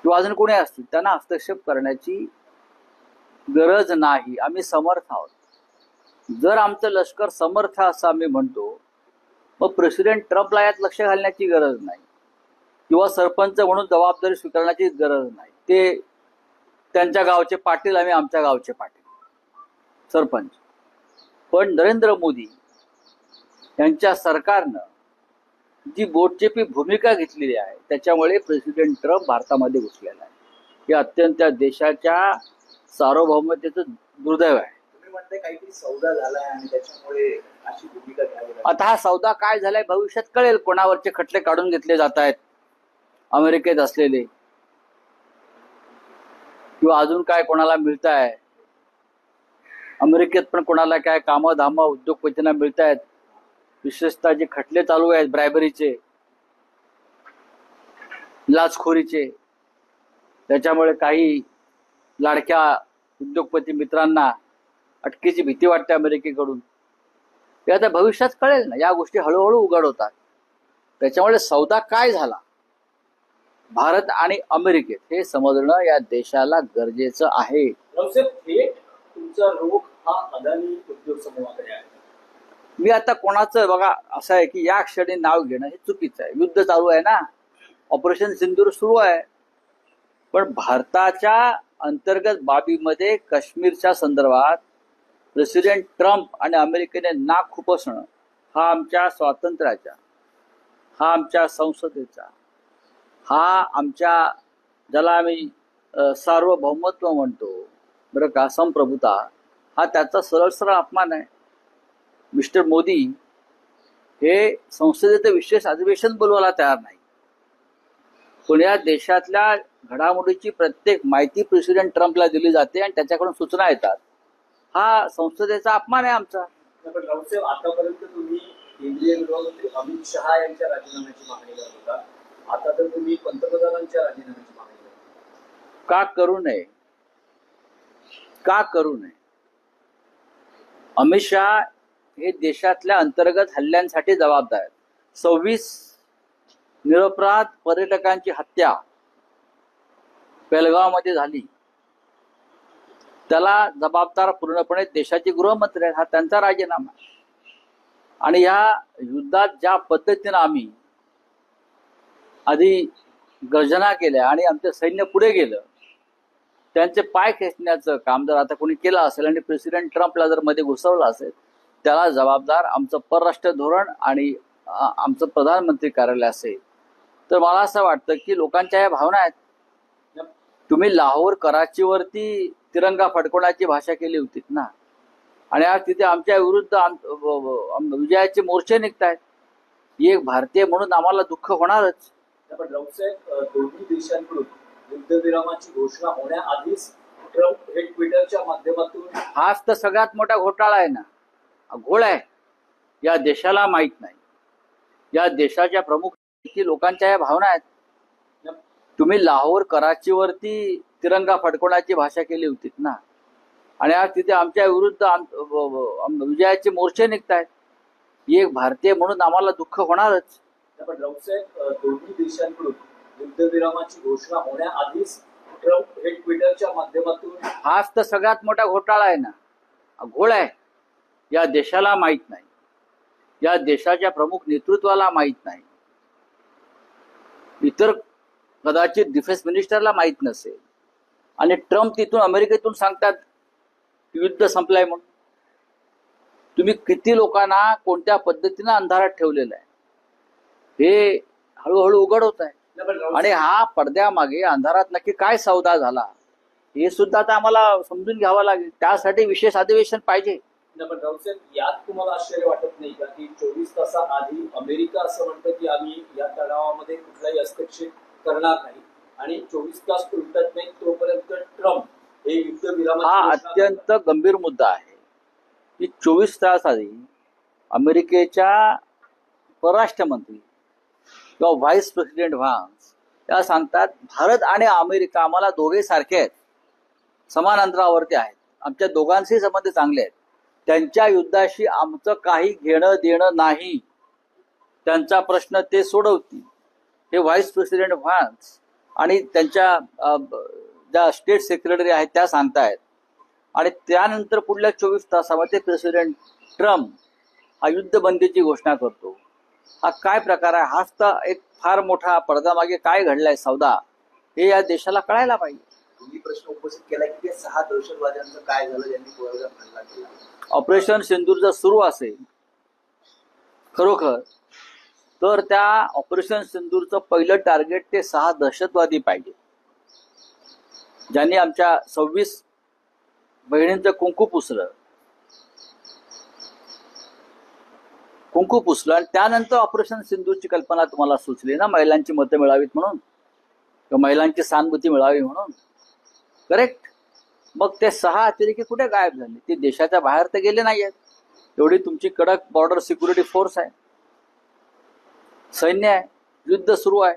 किंवा अजून कोणी असतील, त्यांना हस्तक्षेप करण्याची गरज नाही. आम्ही समर्थ आहोत. जर आमचं लष्कर समर्थ असं आम्ही म्हणतो, मग प्रेसिडेंट ट्रम्पला यात लक्ष घालण्याची गरज नाही किंवा सरपंच म्हणून जबाबदारी स्वीकारण्याची गरज नाही. ते त्यांच्या गावचे पाटील, आम्ही आमच्या गावचे पाटील, सरपंच. पण नरेंद्र मोदी यांच्या सरकारनं जी बोटचेपी भूमिका घेतलेली आहे त्याच्यामुळे प्रेसिडेंट ट्रम्प भारतामध्ये घुसलेला आहे. हे अत्यंत देशाच्या सार्वभौमतेचं दुर्दैव आहे. तुम्ही म्हणताय काहीतरी सौदा झालाय आणि त्याच्यामुळे अशी भूमिका घ्यावी लागली. आता हा सौदा काय झालाय भविष्यात कळेल. कोणावरचे खटले काढून घेतले जात आहेत, अमेरिकेत असलेले किंवा अजून काय कोणाला मिळत आहे. अमेरिकेत पण कोणाला काय कामं धामं उद्योगपतींना मिळत आहेत, विशेषतः जे खटले चालू आहेत ब्रायबरीचे, लाचखोरीचे, त्याच्यामुळे काही लाडक्या उद्योगपती मित्रांना अटकेची भीती वाटते अमेरिकेकडून. ते आता भविष्यात कळेल ना, या गोष्टी हळूहळू उघड होतात. त्याच्यामुळे सौदा काय झाला भारत आणि अमेरिकेत हे समजणं या देशाला गरजेचं आहे. रावसाहेब, थेट तुमचा रोख हा अदानी उद्योग समूहाकडे आहे. मी आता कोणाचं बघा असं आहे की या क्षणी नाव घेणं हे चुकीचं आहे. युद्ध चालू आहे ना, ऑपरेशन सिंदूर सुरू आहे. पण भारताच्या अंतर्गत बाबीमध्ये काश्मीरच्या संदर्भात प्रेसिडेंट ट्रम्प आणि अमेरिकेने नाक खुपसणं हा आमच्या स्वातंत्र्याचा, हा आमच्या संसदेचा, हा आमच्या ज्याला आम्ही सार्वभौमत्व म्हणतो बरं का, संप्रभुता, हा त्याचा सरळ सरळ अपमान आहे. मिस्टर मोदी हे संसदेचं विशेष अधिवेशन बोलवायला तयार नाही. पण या देशातल्या घडामोडीची प्रत्येक माहिती प्रेसिडेंट ट्रम्पला दिली जाते आणि त्याच्याकडून सूचना येतात. हा संसदेचा अपमान आहे आमचा. पण रावसाहेब, आतापर्यंत तुम्ही केंद्रीय गृहमंत्री अमित शहा यांच्या राजीनाम्याची मागणी करत होता. आता तर तुम्ही पंतप्रधानांच्या राजीनाम्याची मागणी करता. का करू नये? का करू नये? अमित शहा हे देशातल्या अंतर्गत हल्ल्यांसाठी जबाबदार आहेत. 26 निरपराध पर्यटकांची हत्या पेलगावमध्ये झाली, त्याला जबाबदार पूर्णपणे देशाचे गृहमंत्री आहेत. हा त्यांचा राजीनामा. आणि या युद्धात ज्या पद्धतीनं आम्ही आधी गर्जना केल्या आणि आमचं सैन्य पुढे गेलं, त्यांचे पाय खेचण्याचं काम जर आता कोणी केलं असेल आणि प्रेसिडेंट ट्रम्पला जर मध्ये घुसवलं असेल, त्याला जबाबदार आमचं परराष्ट्र धोरण आणि आमचं प्रधानमंत्री कार्यालय असेल. तर मला असं वाटतं की लोकांच्या या भावना आहेत. तुम्ही लाहोर कराचीवरती तिरंगा फडकवण्याची भाषा केली होती ना, आणि आज तिथे आमच्या विरुद्ध विजयाचे मोर्चे निघतायत. एक भारतीय म्हणून आम्हाला दुःख होणारच. पण रावसाहेब, दोन्ही देशांकडून युद्धविरामाची घोषणा होण्याआधीच ट्रम्प हे ट्विटरच्या माध्यमातून, हाच तर सगळ्यात मोठा घोटाळा आहे ना, घोळ आहे. या देशाला माहित नाही, या देशाच्या प्रमुख लोकांच्या या भावना आहेत. तुम्ही लाहोर कराचीवरती तिरंगा फडकवण्याची भाषा केली होती ना, आणि आज तिथे आमच्या विरुद्ध विजयाचे मोर्चे निघतायत. एक भारतीय म्हणून आम्हाला दुःख होणारच. पण रावसाहेब, दोन्ही देशांकडून युद्धविरामाची घोषणा होण्याआधीच ट्रम्प हे ट्विटरच्या माध्यमातून, हाच तर सगळ्यात मोठा घोटाळा आहे ना, घोळ आहे. या देशाला माहित नाही, या देशाच्या प्रमुख नेतृत्वाला माहित नाही, इतर कदाचित डिफेन्स मिनिस्टरला माहित नसेल, आणि ट्रम्प तिथून अमेरिकेतून सांगतात युद्ध संपलंय म्हणून. तुम्ही किती लोकांना कोणत्या पद्धतीनं अंधारात ठेवलेलं आहे हे हळूहळू उघड होत आहे. आणि हा पडद्यामागे अंधारात नक्की काय सौदा झाला हे सुद्धा आता आम्हाला समजून घ्यावं लागेल. त्यासाठी विशेष अधिवेशन पाहिजे. पण रावसाहेब, यात तुम्हाला आश्चर्य वाटत नाही का की 24 तासाआधी अमेरिका असं म्हणतं की आम्ही या तणावामध्ये कुठलाही हस्तक्षेप करणार नाही, आणि 24 तास उलटत नाही तोपर्यंत ट्रम्प हे युद्धविरामाची हा घोषणा अत्यंत गंभीर मुद्दा आहे की 24 तास आधी अमेरिकेच्या परराष्ट्र मंत्री किंवा व्हाईस प्रेसिडेंट व्हान्स त्या सांगतात भारत आणि अमेरिका आम्हाला दोघे सारखे आहेत, समान अंतरावरती आहेत, आमच्या दोघांचे संबंध चांगले आहेत, त्यांच्या युद्धाशी आमचं काही घेणं देणं नाही, त्यांचा प्रश्न ते सोडवतील. हे व्हाईस प्रेसिडेंट व्हान्स आणि त्यांच्या ज्या स्टेट सेक्रेटरी आहेत त्या सांगतायत. आणि त्यानंतर पुढल्या 24 तासामध्ये प्रेसिडेंट ट्रम्प हा युद्धबंदीची घोषणा करतो. हा काय प्रकार आहे? हाच तर एक फार मोठा पडद्यामागे काय घडलाय सौदा हे या देशाला कळायला पाहिजे. तुम्ही प्रश्न उपस्थित केला की ते 6 दहशतवाद्यांचं काय झालं ज्यांनी कोळगाव हल्ला केला. ऑपरेशन सिंदूर जर सुरू असेल खरोखर, तर त्या ऑपरेशन सिंदूरचं पहिलं टार्गेट ते 6 दहशतवादी पाहिजे ज्यांनी आमच्या 26 बहिणींचं कुंकू पुसलं, आणि त्यानंतर ऑपरेशन सिंदूरची कल्पना तुम्हाला सुचली ना, महिलांची मतं मिळावीत म्हणून किंवा महिलांची सहानुभूती मिळावी म्हणून. करेक्ट. मग ते 6 अतिरेकी कुठे गायब झाले? ते देशाच्या बाहेर तर गेले नाहीयेत. एवढी तुमची कडक बॉर्डर सिक्युरिटी फोर्स आहे, सैन्य आहे, युद्ध सुरू आहे,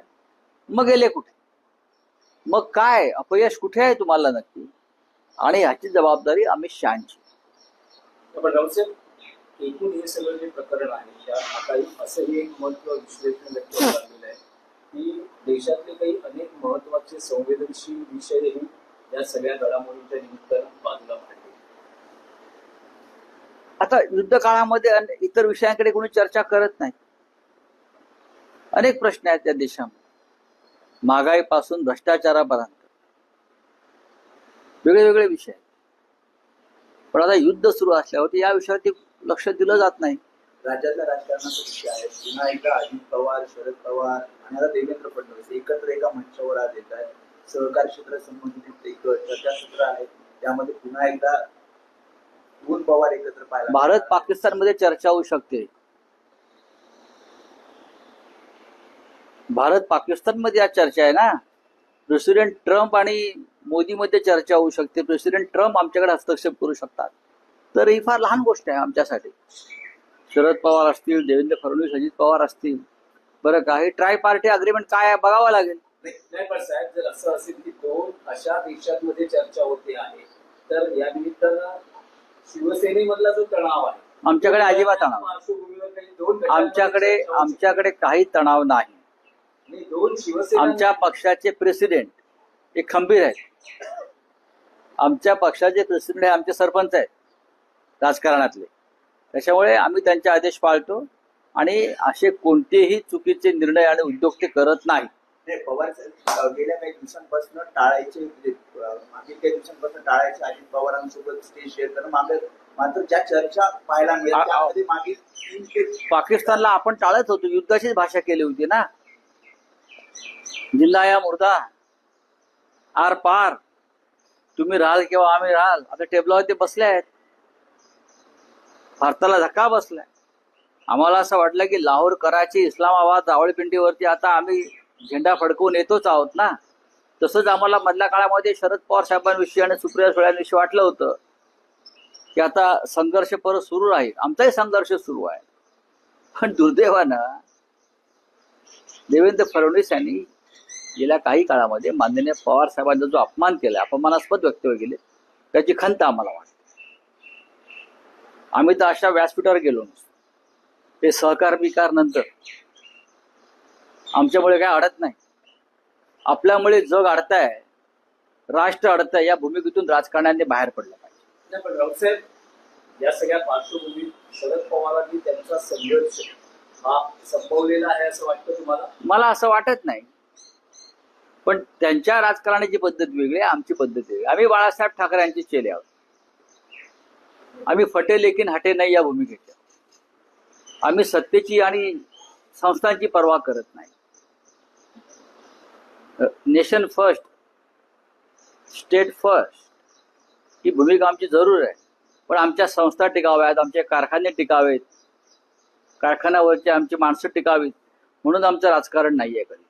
मग गेले कुठे? मग काय अपयश कुठे आहे तुम्हाला नक्की? आणि ह्याची जबाबदारी अमित शहाची. पण राऊतसाहेब, एकूण हे सगळं जे प्रकरण आहे त्या आता असंही एक मत किंवा विश्लेषण व्यक्त होत आलेलं आहे की देशातले काही अनेक महत्वाचे संवेदनशील विषयही या सगळ्या घडामोडींच्या निमित्तानं बाजूला मांडले. आता युद्ध काळामध्ये इतर विषयांकडे कोणी चर्चा करत नाही. अनेक प्रश्न आहेत या देशामध्ये, महागाईपासून भ्रष्टाचारापर्यंत वेगळे वेगळे विषय. पण आता युद्ध सुरू असल्यावर या विषयावरती लक्ष दिलं जात नाही. राज्यातल्या राजकारणाचा विषय आहे. पुन्हा एकदा अजित पवार, शरद पवार आणि आता देवेंद्र फडणवीस एकत्र एका मंचावर आज येत आहेत. सहकार क्षेत्र संबंधित एक चर्चासत्र आहे, त्यामध्ये पुन्हा एकदा दोन पवार एकत्र पाहायला. भारत पाकिस्तानमध्ये चर्चा होऊ शकते. भारत पाकिस्तानमध्ये आज चर्चा आहे ना. प्रेसिडेंट ट्रम्प आणि मोदीमध्ये चर्चा होऊ शकते. प्रेसिडेंट ट्रम्प आमच्याकडे हस्तक्षेप करू शकतात. तर ही फार लहान गोष्ट आहे आमच्यासाठी. शरद पवार असतील, देवेंद्र फडणवीस, अजित पवार असतील, बरं काही ट्राय पार्टी अग्रीमेंट काय आहे बघावं लागेल. नाही पण साहेब, जर असं असेल की दोन अशा देशांमध्ये चर्चा होते आहे तर या निमित्तानं शिवसेनेमधला जो तणाव आहे आमच्याकडे अजिबात तणाव, पार्श्वभूमीवर काही दोन गटांमध्ये आमच्याकडे काही तणाव नाही. दोन शिवसेना आमच्या पक्षाचे प्रेसिडेंट हे खंबीर आहेत. आमच्या पक्षाचे प्रेसिडेंट हे आमचे सरपंच आहेत राजकारणातले. त्याच्यामुळे आम्ही त्यांचे आदेश पाळतो आणि असे कोणतेही चुकीचे निर्णय आणि उद्योग ते करत नाही. पवार साहेब गेल्या काही दिवसांपासून टाळायचे, मागील काही दिवसांपासून टाळायचे अजित पवारांसोबत स्टेज शेअर करणं. मात्र ज्या चर्चा पाहायला मिळाल्या त्यामध्ये मागील पाकिस्तानला आपण टाळत होतो, युद्धाचीच भाषा केली होती ना. जिल्हा या मुर्दा आर पार, तुम्ही राहाल किंवा आम्ही राहाल. आता टेबलावरती बसले आहेत. भारताला धक्का बसलाय. आम्हाला असं वाटलं की लाहोर, कराची, इस्लामाबाद, रावळपिंडीवरती आता आम्ही झेंडा फडकवून येतोच आहोत ना. तसंच आम्हाला मधल्या काळामध्ये शरद पवार साहेबांविषयी आणि सुप्रिया सुळ्यांविषयी वाटलं होतं की आता संघर्ष परत सुरू राहील. आमचाही संघर्ष सुरू आहे. पण दुर्दैवानं देवेंद्र फडणवीस यांनी गेल्या काही काळामध्ये माननीय पवार साहेबांचा जो अपमान केला, अपमानास्पद वक्तव्य केले, त्याची खंत आम्हाला वाटते. आम्ही तर अशा व्यासपीठावर गेलो नसतो. ते सहकार बिकार नंतर आमच्यामुळे काय अडत नाही. आपल्यामुळे जग अडताय, राष्ट्र अडताय, या भूमिकेतून राजकारण्यांनी बाहेर पडलं पाहिजे. पण राऊतसाहेब, या सगळ्या पार्श्वभूमीत शरद पवारांनी त्यांचा संघर्ष हा संपवलेला आहे असं वाटतं तुम्हाला? मला असं वाटत नाही. पण त्यांच्या राजकारणाची पद्धत वेगळी आहे, आमची पद्धत वेगळी. आम्ही बाळासाहेब ठाकरे यांचे चेले आहोत. आम्ही फटे लेकिन हटे नाही या भूमिकेच्या. आम्ही सत्तेची आणि संस्थांची पर्वा करत नाही. नेशन फर्स्ट, स्टेट फर्स्ट ही भूमिका आमची जरूर आहे. पण आमच्या संस्था टिकाव्यात, आमचे कारखाने टिकावेत, कारखान्यावरची आमची माणसं टिकावीत, म्हणून आमचं राजकारण नाहीये कधी.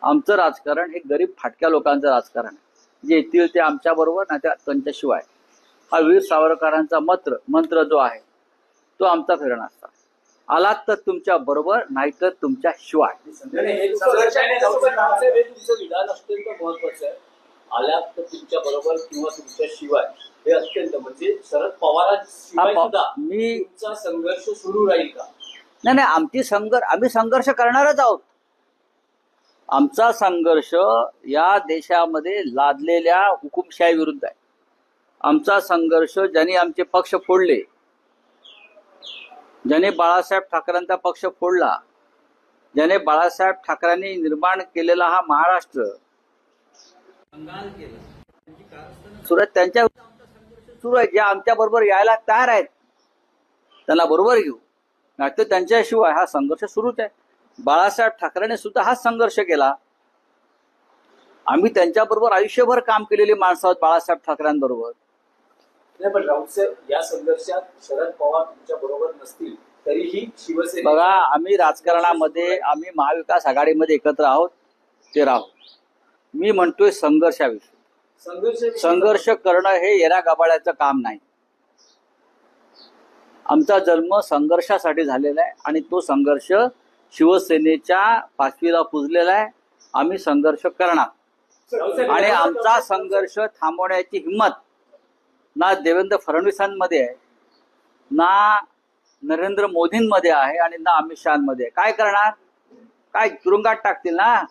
आमचं राजकारण हे गरीब फाटक्या लोकांचं राजकारण आहे. जे येतील ते आमच्या बरोबर, नाही त्यांच्याशिवाय. हा वीर सावरकरांचा मंत्र जो आहे तो आमचा फिरणा असता. आलात तर तुमच्या बरोबर, नाहीतर तुमच्या शिवाय. तुमचं विधान अत्यंत महत्वाचं आहे. आल्यात तर तुमच्या बरोबर किंवा तुमच्या शिवाय, हे अत्यंत म्हणजे शरद पवारांशिवाय सुद्धा तुमचा संघर्ष सुरू राहील का? नाही, आम्ही संघर्ष करणारच आहोत. आमचा संघर्ष या देशामध्ये लादलेल्या हुकुमशाही विरुद्ध आहे. आमचा संघर्ष ज्यांनी आमचे पक्ष फोडले, ज्याने बाळासाहेब ठाकरेंचा पक्ष फोडला, ज्याने बाळासाहेब ठाकरेंनी निर्माण केलेला हा महाराष्ट्र सुरत, त्यांच्या सुरू आहे. जे आमच्या बरोबर यायला तयार आहेत त्यांना बरोबर घेऊ, नाहीतर त्यांच्याशिवाय हा संघर्ष सुरूच आहे. बाळासाहेब ठाकरेंनी सुद्धा हाच संघर्ष केला. आम्ही त्यांच्याबरोबर आयुष्यभर काम केलेली माणसं आहोत बाळासाहेब ठाकरेंबरोबर. नाही, पण राऊतसाहेब, या संघर्षात शरद पवार तुमच्या बरोबर नसतील तरीही शिवसेना, बघा, आम्ही राजकारणामध्ये, आम्ही महाविकास आघाडीमध्ये एकत्र आहोत, ते राहू. मी म्हणतोय संघर्ष करणं हे येरा गबाळ्याचं काम नाही. आमचा जन्म संघर्षासाठी झालेला आहे आणि तो संघर्ष शिवसेनेच्या पाचवीला पुजलेला आहे. आम्ही संघर्ष करणार आणि आमचा संघर्ष थांबवण्याची हिंमत ना देवेंद्र फडणवीसांमध्ये आहे, ना नरेंद्र मोदींमध्ये आहे आणि ना अमित शहामध्ये आहे. काय करणार? काय तुरुंगात टाकतील ना,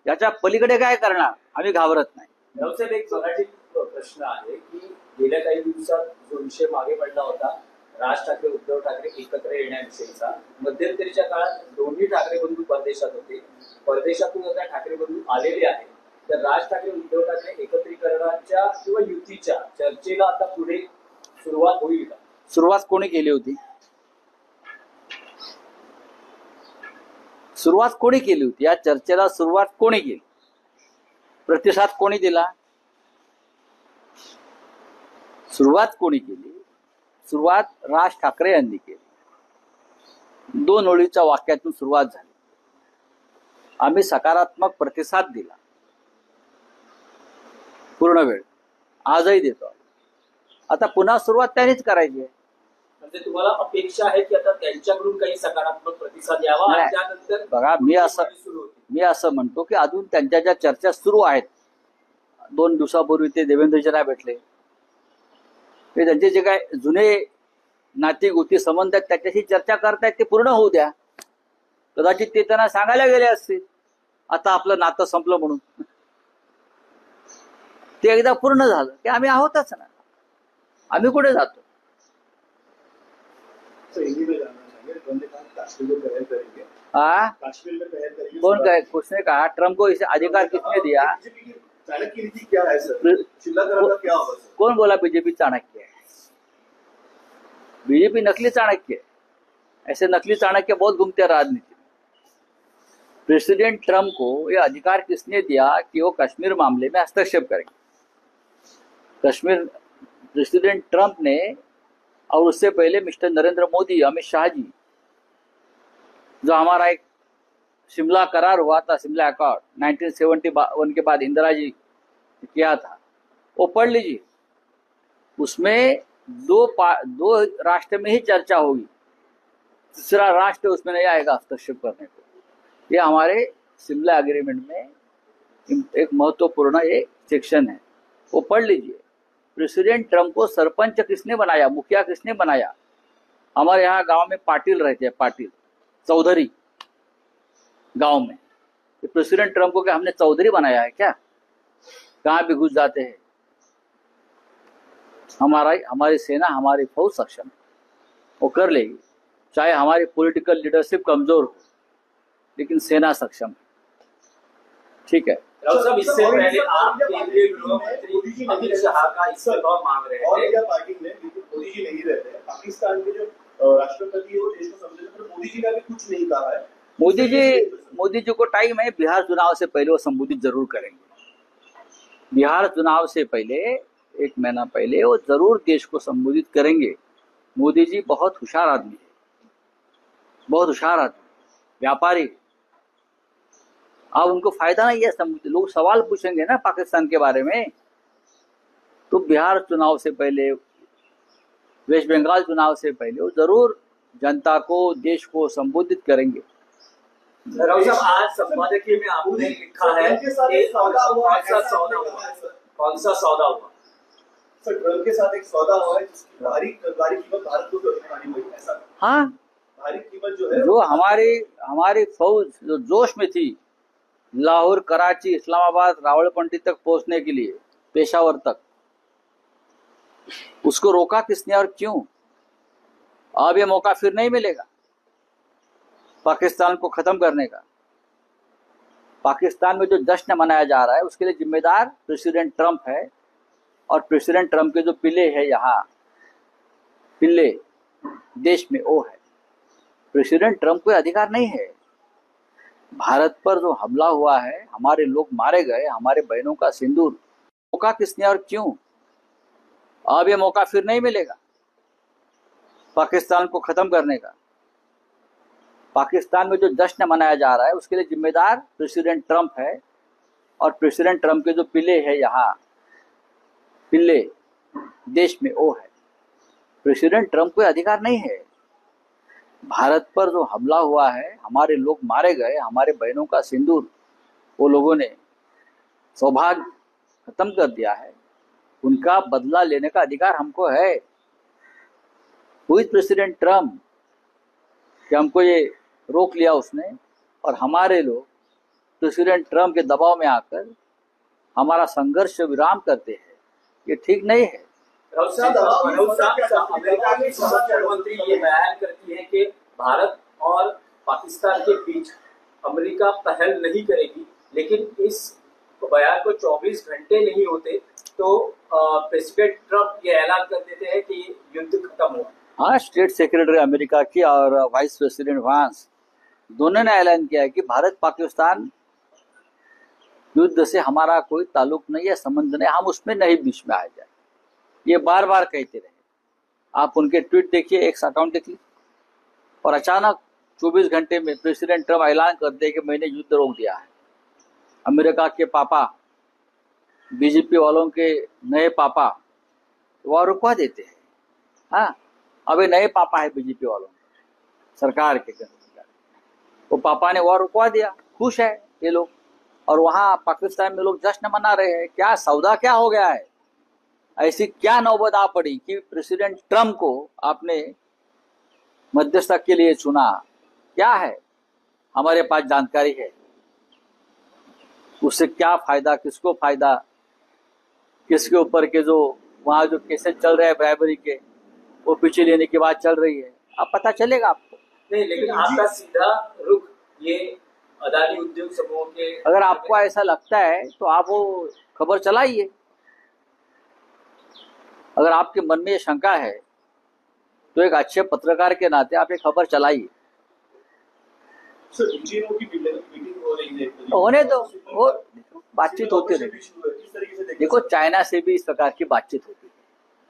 याच्या पलीकडे काय करणार? आम्ही घाबरत नाही. रावसाहेब, एक मराठी प्रश्न आहे की गेल्या काही दिवसात जो विषय मागे पडला होता राज ठाकरे उद्धव ठाकरे एकत्र येण्याविषयीचा, मध्यंतरीच्या काळात दोन्ही ठाकरे बंधू परदेशात होते, परदेशातून आता ठाकरे बंधू आलेले आहेत, तर राज ठाकरे उद्धव ठाकरे एकत्रीकरणाच्या किंवा युतीच्या चर्चेला आता पुढे सुरुवात होईल का? सुरुवात कोणी केली होती? सुरुवात कोणी केली होती? या चर्चेला सुरुवात कोणी केली? प्रतिसाद कोणी दिला? सुरुवात कोणी केली? सुरुवात राज ठाकरे यांनी केली. 2 ओळीच्या वाक्यातून सुरुवात झाली. आम्ही सकारात्मक प्रतिसाद दिला पूर्ण वेळ, आजही देतो. आता पुन्हा सुरुवात त्यांनीच करायची आहे. म्हणजे तुम्हाला अपेक्षा आहे की आता त्यांच्याकडून काही सकारात्मक प्रतिसाद यावा आणि त्यानंतर बघा, मी असं म्हणतो की अजून त्यांच्या ज्या चर्चा सुरू आहेत, 2 दिवसापूर्वी ते देवेंद्रजींना भेटले, ते त्यांचे जे काय जुने नाती गोती संबंध आहेत त्याच्याशी चर्चा करतायत, ते पूर्ण होऊ द्या. कदाचित ते त्यांना सांगायला गेले असतील आता आपलं नातं संपलं म्हणून. ते एकदा पूर्ण झालं की आम्ही आहोतच ना, आम्ही कुठे जातो? कौन कहे? उसने कहा ट्रम्प को इसे अधिकार किसने दिया? चाणक्य नीति क्या है सर? शिमला करार क्या होगा सर? कौन बोला बीजेपी चाणक्य है? बीजेपी नकली चाणक्य है. ऐसे नकली चाणक्य बहुत घूमते हैं राजनीति में. प्रेसिडेंट ट्रम्प को ये अधिकार किसने दिया कि वो कश्मीर मामले में हस्तक्षेप करेंगे? कश्मीर प्रेसिडेंट ट्रम्प ने और उससे पहले मिस्टर नरेंद्र मोदी, अमित शाह जी, जो हमारा एक शिमला करार हुआ था, शिमला अकॉर्ड 1971 के बाद इंदिरा जी किया था, वो पढ़ लीजिए. उसमें दो राष्ट्र में ही चर्चा होगी, तीसरा राष्ट्र उसमें नहीं आएगा हस्तक्षेप करने को. ये हमारे शिमला एग्रीमेंट में एक महत्वपूर्ण एक सेक्शन है, वो पढ़ लीजिए. प्रेसिडेंट ट्रम्प को सरपंच किसने बनाया, मुखिया किसने बनाया? हमारे यहाँ गांव में पाटिल रहते हैं, पाटिल चौधरी गांव में. प्रेसिडेंट ट्रम्प को क्या हमने चौधरी बनाया है क्या? कहाँ भी घुस जाते हैं. हमारी सेना, हमारी फौज सक्षम है, वो कर लेगी. चाहे हमारी पॉलिटिकल लीडरशिप कमजोर हो, लेकिन सेना सक्षम है. ठीक है. साहब, इससे पहले आप केंद्रीय गृह मंत्री अमित शाह का इस्तीफा मांग रहे और थे. इंडिया पार्टी में मोदी जी नहीं रहते हैं. पाकिस्तान के जो राष्ट्रपति है वो देश को समझे, पर मोदी जी ने भी कुछ नहीं कहा है. मोदी जी को टाइम है. बिहार चुनाव से पहले वो संबोधित जरूर करेंगे. बिहार चुनाव से पहले 1 महीना पहले वो जरूर देश को संबोधित करेंगे. मोदी जी बहुत होशियार आदमी है, बहुत होशियार आदमी, व्यापारी. अब उनको फायदा नहीं है. लोग सवाल पूछेंगे ना पाकिस्तान के बारे में, तो बिहार चुनाव से पहले, वेस्ट बंगाल चुनाव से पहले वो जरूर जनता को, देश को संबोधित करेंगे. राव साहब, आज संपादकीय में आपने लिखा है कि कौन सा सौदा हुआ? सर, ट्रम्प के साथ एक सौदा हुआ है जिसकी भारी कीमत भारत को चुकानी हुई. ऐसा हाँ, भारी कीमत जो है, जो हमारी फौज जो जोश में थी, लाहौर, कराची, इस्लामाबाद, रावलपिंडी तक पहुंचने के लिए, पेशावर तक, उसको रोका किसने और क्यों? अब ये मौका फिर नहीं मिलेगा पाकिस्तान को खत्म करने का. पाकिस्तान में जो जश्न मनाया जा रहा है उसके लिए जिम्मेदार प्रेसिडेंट ट्रम्प है. और प्रेसिडेंट ट्रम्प के जो पिल्ले है, यहाँ पिल्ले देश में, वो है. प्रेसिडेंट ट्रम्प को अधिकार नहीं है. भारत पर जो हमला हुआ है, हमारे लोग मारे गए, हमारे बहनों का सिंदूर, मौका किसने और क्यों? अब ये मौका फिर नहीं मिलेगा पाकिस्तान को खत्म करने का. पाकिस्तान में जो जश्न मनाया जा रहा है उसके लिए जिम्मेदार प्रेसिडेंट ट्रम्प है. और प्रेसिडेंट ट्रम्प के जो पिल्ले है, यहाँ पिल्ले देश में, वो है. प्रेसिडेंट ट्रम्प को अधिकार नहीं है। भारत पर जो हमला हुआ है, हमारे लोग मारे गए, हमारे बहनों का सिंदूर वो लोगों ने सौभाग्य खत्म कर दिया है, उनका बदला लेने का अधिकार हमको है। हुई प्रेसिडेंट ट्रम्प कि हमको ये रोक लिया उसने, और हमारे लोग प्रेसिडेंट ट्रम्प के दबाव में आकर हमारा संघर्ष विराम करते हैं, ये ठीक नहीं है। राहुल साहब, अमेरिका की संरक्षण मंत्री ये बयान करती है कि भारत और पाकिस्तान के बीच अमेरिका पहल नहीं करेगी, लेकिन इस बयान को 24 घंटे नहीं होते तो प्रेसिडेंट ट्रम्प ये ऐलान कर देते हैं कि युद्ध खत्म हुआ। हाँ, स्टेट सेक्रेटरी अमेरिका की और वाइस प्रेसिडेंट वांस दोनों ने ऐलान किया है कि भारत पाकिस्तान युद्ध से हमारा कोई ताल्लुक नहीं है, संबंध नहीं, हम उसमें नहीं बीच में आ जाए। ये बार बार कहते रहे। आप उनके ट्वीट देखिए, एक्स अकाउंट देखिए, और अचानक 24 घंटे में प्रेसिडेंट ट्रम्प ऐलान कर दे कि मैंने युद्ध रोक दिया है। अमेरिका के पापा, बीजेपी वालों के नए पापा वह रुकवा देते हैं। हाँ, अभी नए पापा है बीजेपी वालों सरकार के, वो पापा ने वह रुकवा दिया, खुश है ये लोग, और वहां पाकिस्तान में लोग जश्न मना रहे हैं। क्या सौदा क्या हो गया है? ऐसी क्या नौबत आ पड़ी कि प्रेसिडेंट ट्रम्प को आपने मध्यस्थता के लिए चुना? क्या है? हमारे पास जानकारी है, उससे क्या फायदा, किसको फायदा, किसके ऊपर के जो वहां जो केसेस चल रहे हैं ब्राइबरी के, वो पीछे लेने की बात चल रही है, अब पता चलेगा आपको। नहीं, लेकिन आपका सीधा रुख ये अदानी उद्योग समूह के, अगर आपको ऐसा लगता है तो आप वो खबर चलाइए। अगर आपके मन में ये शंका है तो एक अच्छे पत्रकार के नाते आप ये खबर चलाइए। सर, इन चीनों की मीटिंग हो रही है, होने दो, वो बातचीत होती रहे। देखो, चाइना से भी इस प्रकार की बातचीत होती है।